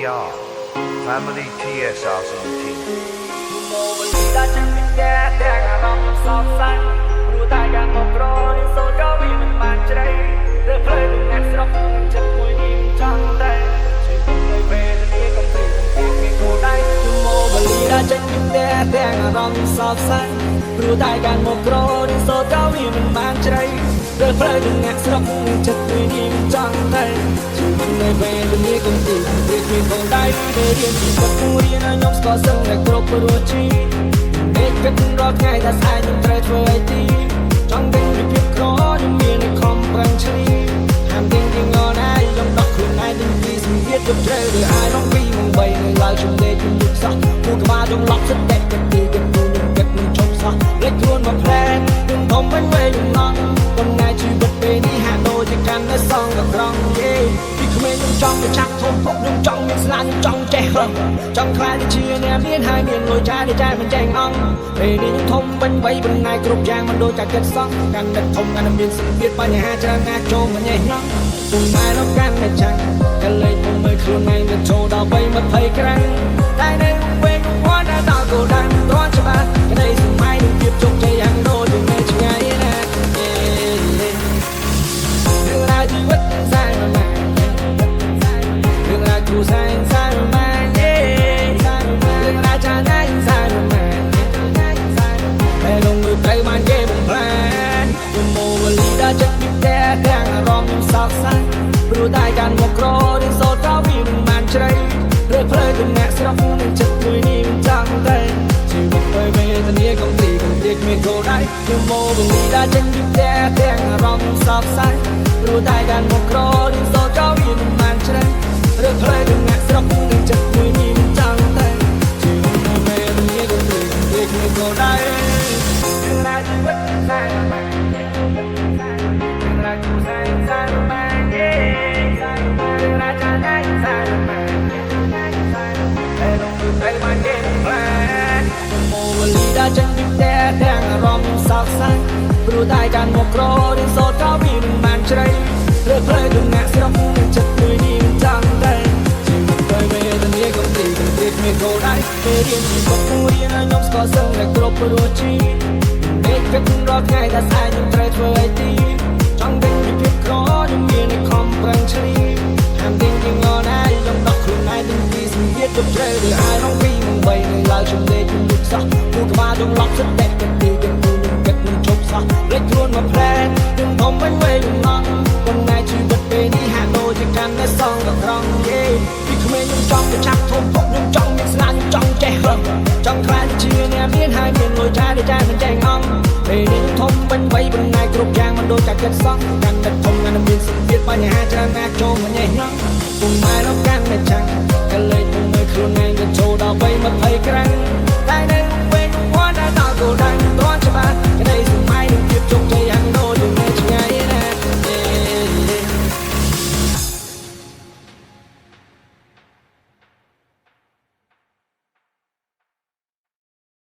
are Family TSR 17đã chẳng biết nghe tiếng lòng xót xaรู้តែយ៉ាងមកក្រនេះសូត្រក៏វាមិនបានជ្រៅឬផ្លូវនឹងអ្នកស្រុកនឹងចិត្តមួយនេះចង់តែជួយឲ្យពេលនេះកំព្រាមានគោលដៅជុំមកបលីđã chẳng biết nghe tiếng lòngសោកសៅรู้តែយ៉ាងមកក្រនេះសូត្រក៏វាមិនបានជ្រៅឬផ្លូវនឹងអ្នកស្រុកនឹងចិត្តមួយនេះចង់តែជួយឲ្យពេលនេះកំព្រាមានគោលដៅរៀនពីពុករៀនឲ្យខ្ញុំស្គាល់សឹងតែគ្រប់ព្រោះជីពេលគិតរកថ្ងៃថាស្អែកនឹងត្រូវធ្វើអីទីចង់ដឹងពីភាពក្រខ្ញុំមានខំប្រឹងឆ្លៀតហាមទាំងទាំងអនហើយខ្ញុំដកខ្លួនឯងទាំងពីសម្ពាធទៅត្រូវឬអាចរងពីមកបីនៅឡើយជំនេជំយុទ្ធសោះគូក្បាលខ្ញុំឡប់សិតតែគិតពីគិតគូនឹងគិតនឹងជប់សោះលេចខ្លួនមកផ្លែខ្ញុំធំវិញវែងឡងប៉ុន្តែជីវិតពេលនេះហាក់ដូចជាកាន់តែសងដល់ក្រងយេពីក្មេងខ្ញុំចង់ទៅឆាប់ធំពុកខ្ញុំចង់មានស្លាញ់ចង់ចេះរំចង់ខ្លាចជាអ្នកមានហើយមានលុយចាយតែមិនចេះអង្គពេលនេះខ្ញុំធំវិញវ័យប៉ុន្តែគ្រប់យ៉ាងមិនដូចតែគិតសោះកាន់តែធំកាន់តែមានសម្ពាធបញ្ហាច្រើនណាស់ចូលមកញ៉េះញ៉ងពុំម៉ែរកកាន់តែចាំងកលេចមកមើលខ្លួនឯងទៅចូលដល់20ក្រាំងតែនៅវិញគាត់តែដល់គោលដៅទាន់ច្បាស់ក្តីសម័យនឹងភាពជោគជ័យយ៉ាងដូចនៅឆ្ងាយណារឿងរ៉ាវជីវិតសែនម៉ែរឿងរ៉ាវគ្រូសែនម៉ែរឿងរ៉ាវចាណៃសែនម៉ែពេលលងទៅបានគេបំផ្លាញខ្ញុំមកវលីដល់ចិត្តពីតែទាំងអារម្មណ៍ខ្ញុំសោកសៅព្រោះតែការមកក្រនេះសូត្រក៏វាមិនបានជ្រៅឬផ្លូវទំនាក់ស្រុកនឹងចិត្តមួយនេះមិនចង់តែជីវិតទៅវេទនាកំទីមានគោលដៅខ្ញុំមកវលីដល់ចិត្តពីតែទាំងអារម្មណ៍ខ្ញុំសោកសៅព្រោះតែការមកក្រនេះសូត្រក៏វាមិនបានជ្រៅឬផ្លូវទំនាក់ស្រុកនឹងចិត្តមួយនេះមិនចង់តែជីវិតទៅវេទនាកំទីមានគោលដៅHãy chẳng biết té đang rong sao xanh Rồi tay càng một rô đến số có vì mình màn chơi Rồi phơi đừng ngạc sẽ đọc mình chất người đi mình chẳng tay Chỉ mình cười về tình yêu không thì cần thiết mình cô đáy Về điên chỉ có phụ điên ở nhóm có sân lại cột vào đùa chi Để kết rõ ngày ta sai nhưng trờiធ្វើអីទីចង់ដឹងពីភាពក្រខ្ញុំមានខំប្រឹងឆ្លៀតហាមទាំងទាំងអនហើយខ្ញុំដកខ្លួនឯងទាំងពីសម្ពាធទៅត្រូវឬអាចរងពីមកបីនៅឡើយជំនេជំយុទ្ធសោះគូក្បាលខ្ញុំឡប់សិតតែគិតពីគិតគូនឹងគិតនឹងជប់សោះលេចខ្លួនមកផ្លែខ្ញុំធំវិញវែងឡងប៉ុន្តែជីវិតពេលនេះហាក់ដូចជាកាន់តែសងដល់ក្រងយេពីក្មេងខ្ញុំចង់ទៅឆាប់ធំពុកខ្ញុំចង់មានស្លាញ់ចង់ចេះរំចង់ខ្លាចជាអ្នកមានហើយមានលុយចាយតែមិនចេះអង្គពេលនេះ